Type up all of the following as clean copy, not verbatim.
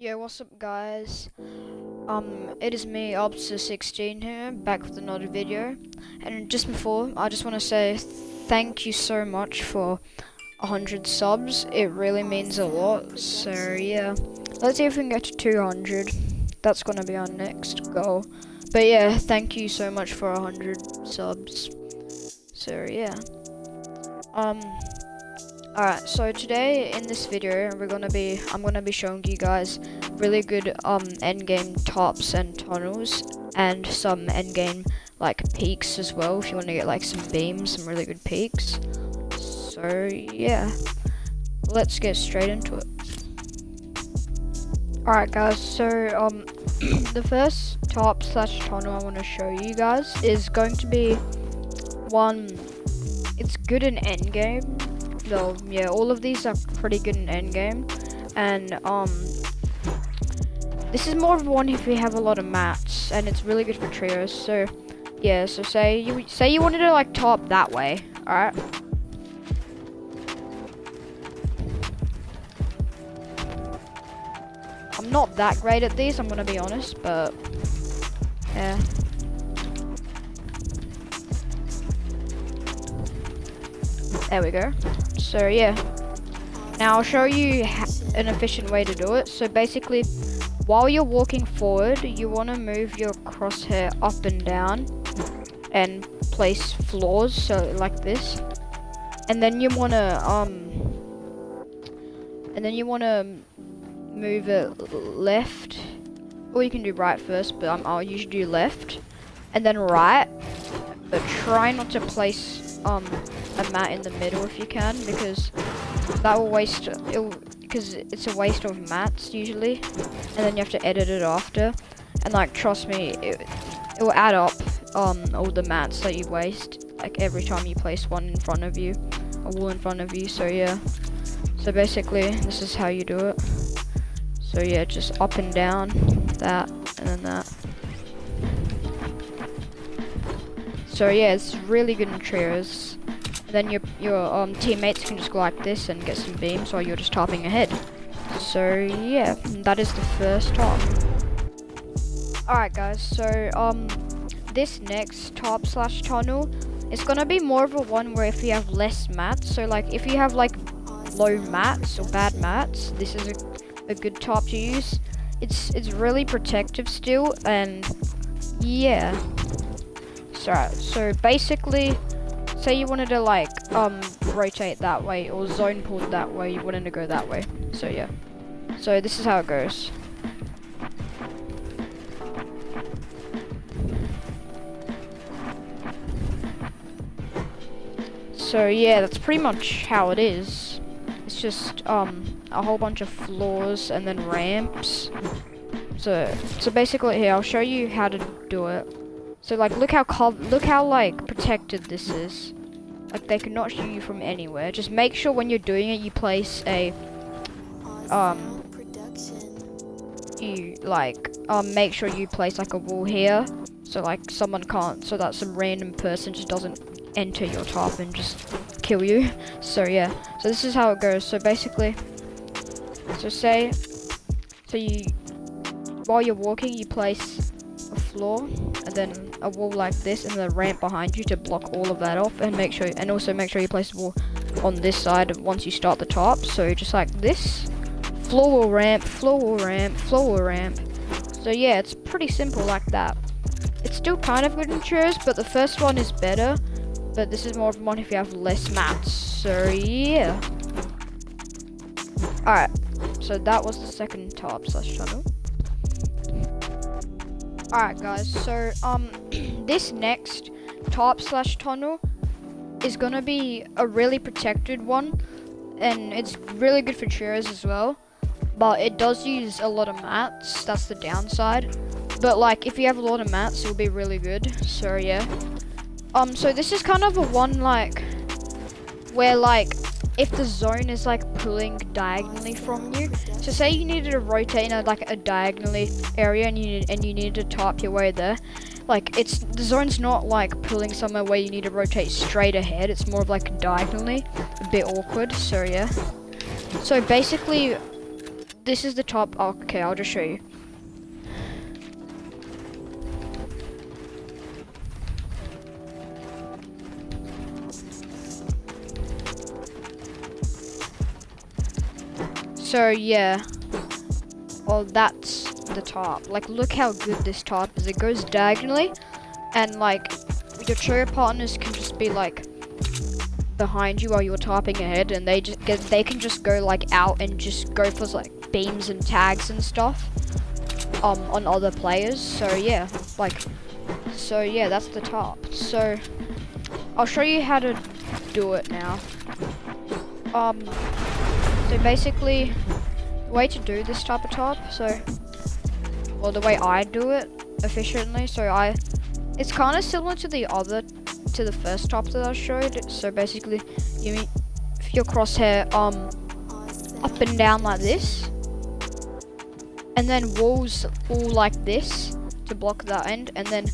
Yo, what's up guys? It is me, Obster16 here, back with another video. And just before, I just want to say thank you so much for 100 subs. It really means a lot. So yeah, let's see if we can get to 200. That's gonna be our next goal. But yeah, thank you so much for 100 subs. So yeah. Alright, so today in this video I'm gonna be showing you guys really good endgame tarps and tunnels and some endgame like peaks as well if you want to get like some beams, some really good peaks. So yeah, let's get straight into it. Alright guys, so the first tarp slash tunnel I want to show you guys is going to be one. It's good in endgame. So yeah, all of these are pretty good in endgame, and this is more of one if you have a lot of mats, and it's really good for trios. So yeah, so say you wanted to like top that way, all right? I'm not that great at these, I'm gonna be honest, but yeah. There we go. So yeah, now I'll show you an efficient way to do it. So basically, while you're walking forward, you want to move your crosshair up and down and place floors, so like this. And then you want to move it left, or you can do right first, but I'll usually do left and then right, but try not to place a mat in the middle if you can, because that will because it's a waste of mats usually, and then you have to edit it after, and like trust me, it will add up all the mats that you waste like every time you place one in front of you, a wall in front of you. So yeah, so basically this is how you do it. So yeah, just up and down, that, and then that. So yeah, it's really good in trios. Then your teammates can just go like this and get some beams while you're just topping ahead. So yeah, that is the first top. Alright guys, so this next top slash tunnel is gonna be more of a one where if you have less mats. So like if you have like low mats or bad mats, this is a good top to use. It's really protective still, and yeah. So basically, say you wanted to like rotate that way or zone pull that way, you wanted to go that way. So yeah. So this is how it goes. So yeah, that's pretty much how it is. It's just a whole bunch of floors and then ramps. So basically here I'll show you how to do it. So like look how like protected this is. Like they cannot shoot you from anywhere. Just make sure when you're doing it you place a make sure you place like a wall here, so like someone can't, so that some random person just doesn't enter your top and just kill you. So yeah, so this is how it goes. So basically, while you're walking you place a floor and then a wall like this and the ramp behind you to block all of that off, and also make sure you place the wall on this side once you start the top. So just like this, floor wall ramp, floor wall ramp, floor wall ramp. So yeah, it's pretty simple like that. It's still kind of good in trios, but the first one is better, but this is more of one if you have less mats. So yeah. Alright, so that was the second top slash tunnel. Alright guys, so this next top slash tunnel is gonna be a really protected one, and it's really good for trios as well, but it does use a lot of mats. That's the downside, but like if you have a lot of mats it'll be really good. So yeah, so this is kind of a one like where like if the zone is like pulling diagonally from you, so say you needed to rotate in a diagonally area and you needed to top your way there, like the zone's not like pulling somewhere where you need to rotate straight ahead, it's more of like diagonally, a bit awkward. So yeah, so basically this is the top. Oh, okay, I'll just show you. So yeah, well that's the top. Like look how good this top is. It goes diagonally, and like your trio partners can just be like behind you while you're topping ahead, and they can just go like out and just go for like beams and tags and stuff on other players. So yeah, that's the top. So I'll show you how to do it now. So basically, the way to do this type of top, the way I do it efficiently, it's kind of similar to the first top that I showed. So basically, you mean if your crosshair up and down like this, and then walls all like this to block that end, and then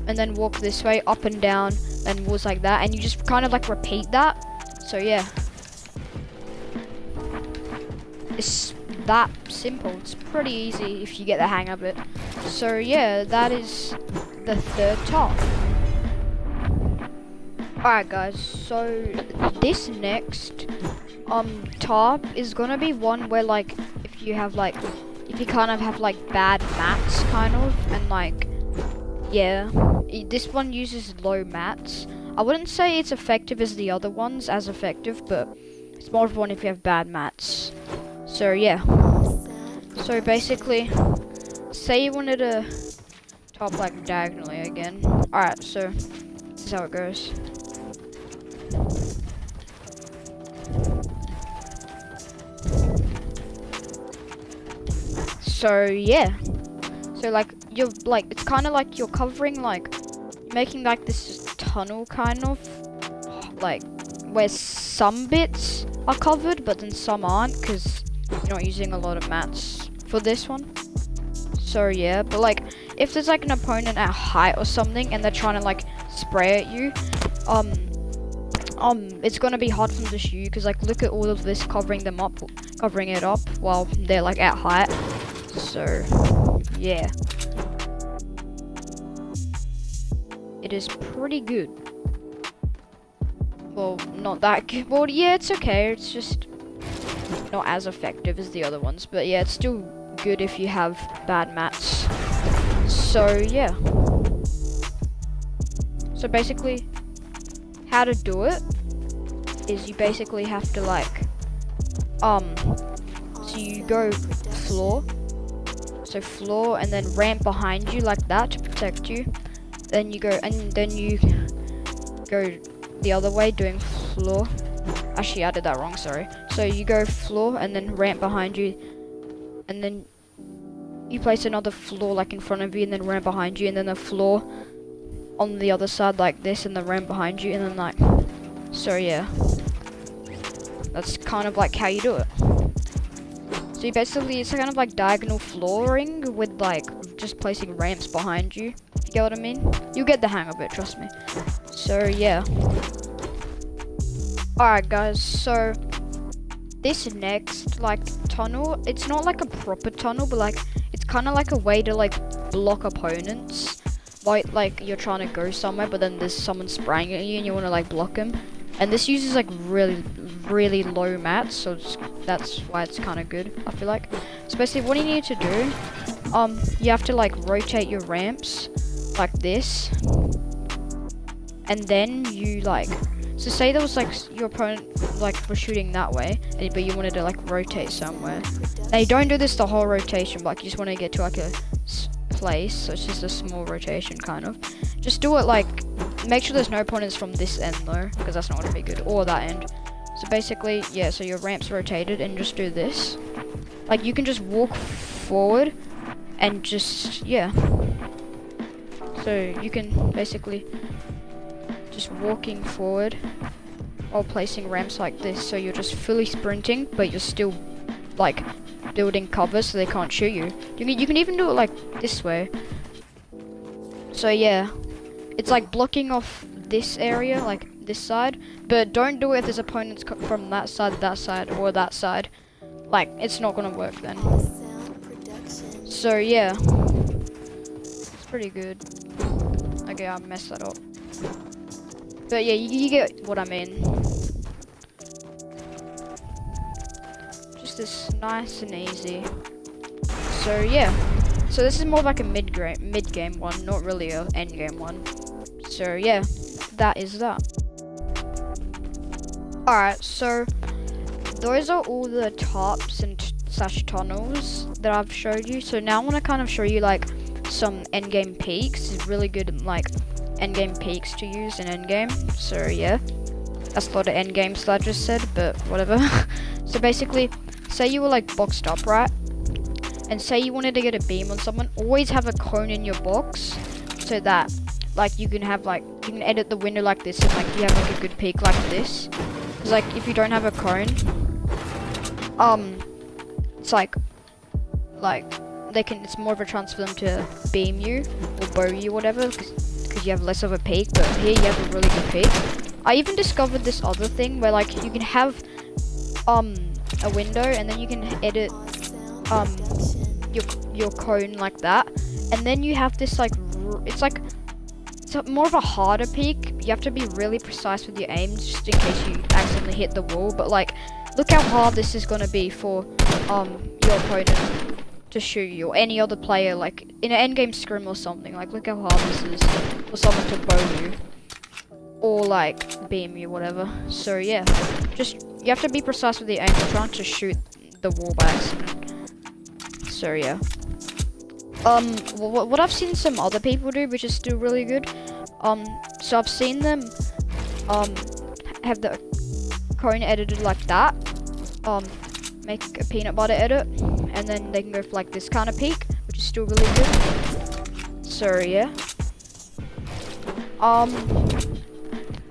and then walk this way up and down, and walls like that, and you just kind of like repeat that. So yeah. It's that simple. It's pretty easy if you get the hang of it. So yeah, that is the third top. Alright guys, so this next top is gonna be one where like if you kind of have like bad mats kind of, and like yeah, this one uses low mats. I wouldn't say it's effective as the other ones, as effective, but it's more of one if you have bad mats. So yeah, so basically, say you wanted to top like diagonally again. Alright, so this is how it goes. So yeah, so like it's kind of like you're covering making like this tunnel kind of, like where some bits are covered but then some aren't, because you're not using a lot of mats for this one. So yeah, but like if there's like an opponent at height or something and they're trying to like spray at you, it's gonna be hard for them to shoot you, because like look at all of this covering it up while they're like at height. So yeah, it is pretty good. Well, not that good. Well, yeah, it's okay. It's just not as effective as the other ones, but yeah, it's still good if you have bad mats. So yeah, so basically how to do it is you basically have to like so you go floor and then ramp behind you like that to protect you, then you go the other way doing floor. Actually, I did that wrong, sorry. So you go floor and then ramp behind you, and then you place another floor like in front of you, and then ramp behind you, and then a floor on the other side like this, and the ramp behind you, and then like, so yeah. That's kind of like how you do it. So you basically, it's kind of like diagonal flooring with like just placing ramps behind you. You get what I mean? You'll get the hang of it, trust me. So yeah. Alright guys, so this next like tunnel, it's not like a proper tunnel, but like it's kind of like a way to like block opponents. Like you're trying to go somewhere, but then there's someone spraying at you and you want to like block them. And this uses like really low mats, so that's why it's kind of good, I feel like. So basically what you need to do, you have to like rotate your ramps like this, and then you like, so say there was like your opponent like was shooting that way, but you wanted to like rotate somewhere. Now you don't do this the whole rotation, but like you just want to get to like a place, so it's just a small rotation kind of. Just do it like, make sure there's no opponents from this end though, because that's not going to be good, or that end. So basically, yeah, so your ramp's rotated, and just do this. Like you can just walk forward and just, yeah. So you can basically just walking forward while placing ramps like this, so you're just fully sprinting, but you're still like building cover so they can't shoot you. You can even do it like this way. So yeah, it's like blocking off this area, like this side, but don't do it if there's opponents from that side, or that side. like, it's not gonna work then. So yeah, it's pretty good. Okay, I messed that up. But yeah, you get what I mean. Just this nice and easy. So yeah, so this is more like a mid-game one, not really a end-game one. So yeah, that is that. Alright, so those are all the tarps and slash tunnels that I've showed you. So now I want to kind of show you like some endgame peaks. It's really good like endgame peaks to use in endgame. So yeah, that's a lot of endgames that I just said, but whatever. So basically, say you were like boxed up, right? And say you wanted to get a beam on someone, always have a cone in your box so that like you can have like, you can edit the window like this and like you have like a good peak like this. Because like if you don't have a cone, it's like it's more of a chance for them to beam you or bow you, whatever, because you have less of a peak. But here you have a really good peak. I even discovered this other thing where like you can have a window and then you can edit your cone like that, and then you have this like it's more of a harder peak. You have to be really precise with your aims just in case you accidentally hit the wall. But like, look how hard this is gonna be for your opponent to shoot you, or any other player, like in an endgame scrim or something. Like, look how hard this is for someone to bow you or like beam you, whatever. So yeah, just you have to be precise with your aims. Trying to shoot the wall by accident. So yeah. What I've seen some other people do, which is still really good. So I've seen them have the cone edited like that. Make a peanut butter edit, and then they can go for like this kind of peak, which is still really good. So yeah.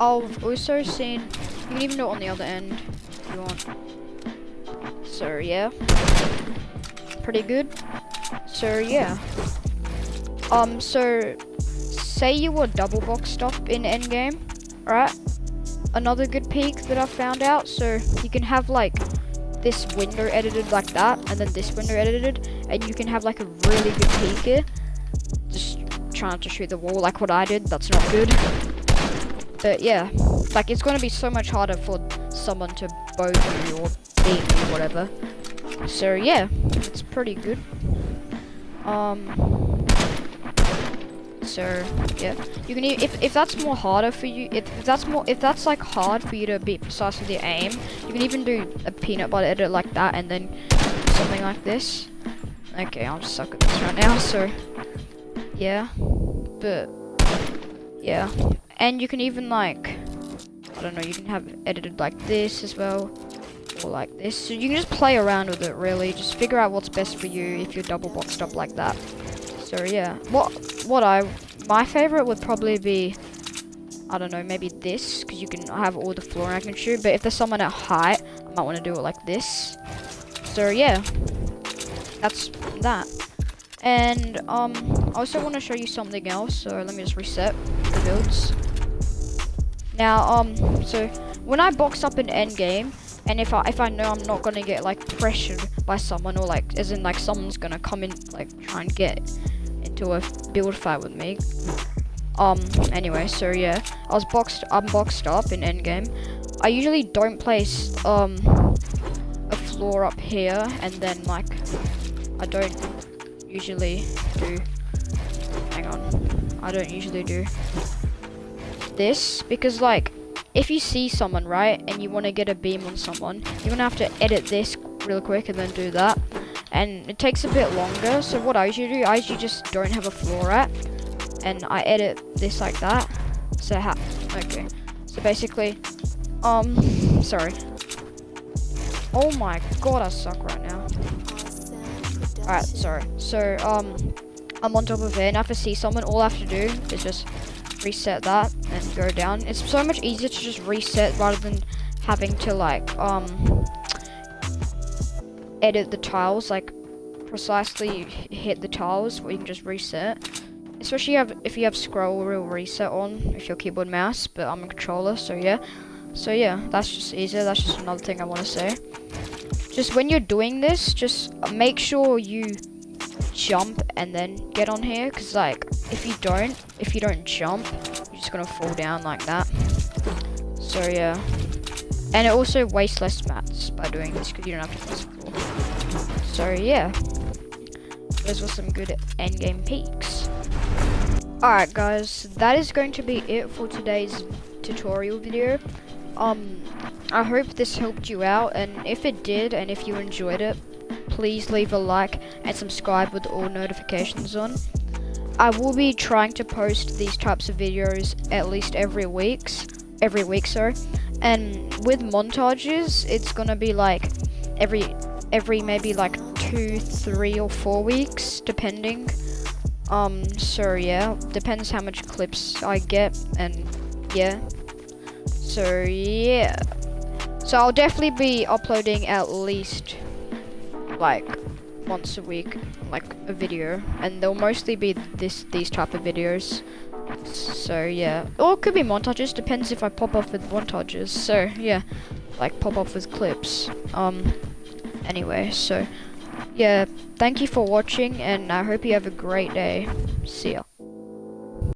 I've also seen, you can even do it on the other end if you want. So yeah, pretty good. So yeah, so say you were double boxed up in endgame, right? Another good peak that I found out, so you can have like this window edited like that, and then this window edited, and you can have like a really good peak here. Just trying to shoot the wall like what I did, that's not good. But yeah, like it's gonna be so much harder for someone to bow you or beam you, whatever. So yeah, it's pretty good. So yeah, you can if that's more harder for you, if that's like hard for you to be precise with your aim, you can even do a peanut butter edit like that, and then something like this. Okay, I'm stuck at this right now. So yeah, but yeah, and you can even like, I don't know, you can have it edited like this as well, or like this. So you can just play around with it, really. Just figure out what's best for you if you're double boxed up like that. So yeah, my favorite would probably be, I don't know, maybe this, because you can have all the flooring I can shoot. But if there's someone at height, I might want to do it like this. So yeah, that's that. And I also want to show you something else. So let me just reset the builds. Now so when I box up in endgame, and if I know I'm not gonna get like pressured by someone, or like as in like someone's gonna come in like try and get into a build fight with me. Anyway, so yeah, I'm boxed up in endgame. I usually don't place a floor up here, and then like I don't usually do this, because like if you see someone, right, and you want to get a beam on someone, you're gonna have to edit this real quick and then do that, and it takes a bit longer. So what I usually do, I usually just don't have a floor at, and I edit this like that. So okay, so basically sorry, oh my god, I suck right now. Alright, sorry. So I'm on top of it, and if I see someone, all I have to do is just reset that and go down. It's so much easier to just reset rather than having to like edit the tiles, like precisely hit the tiles where you can just reset. Especially if you have scroll wheel reset on if your keyboard mouse, but I'm a controller, so yeah. So yeah, that's just easier. That's just another thing I want to say. just when you're doing this, just make sure you jump and then get on here, because like if you don't jump, you're just gonna fall down like that. So yeah, and it also wastes less mats by doing this because you don't have to press floor. So yeah, those were some good endgame peaks. Alright guys, that is going to be it for today's tutorial video. I hope this helped you out, and if it did, and if you enjoyed it, please leave a like and subscribe with all notifications on. I will be trying to post these types of videos at least every week, sorry. And with montages, it's gonna be like every maybe like 2, 3, or 4 weeks, depending. So yeah, depends how much clips I get, and yeah. So yeah. So I'll definitely be uploading at least like once a week, like a video, and they'll mostly be these type of videos. So yeah, or it could be montages, depends if I pop off with montages. So yeah, like pop off with clips. Anyway, so yeah, thank you for watching, and I hope you have a great day. See ya.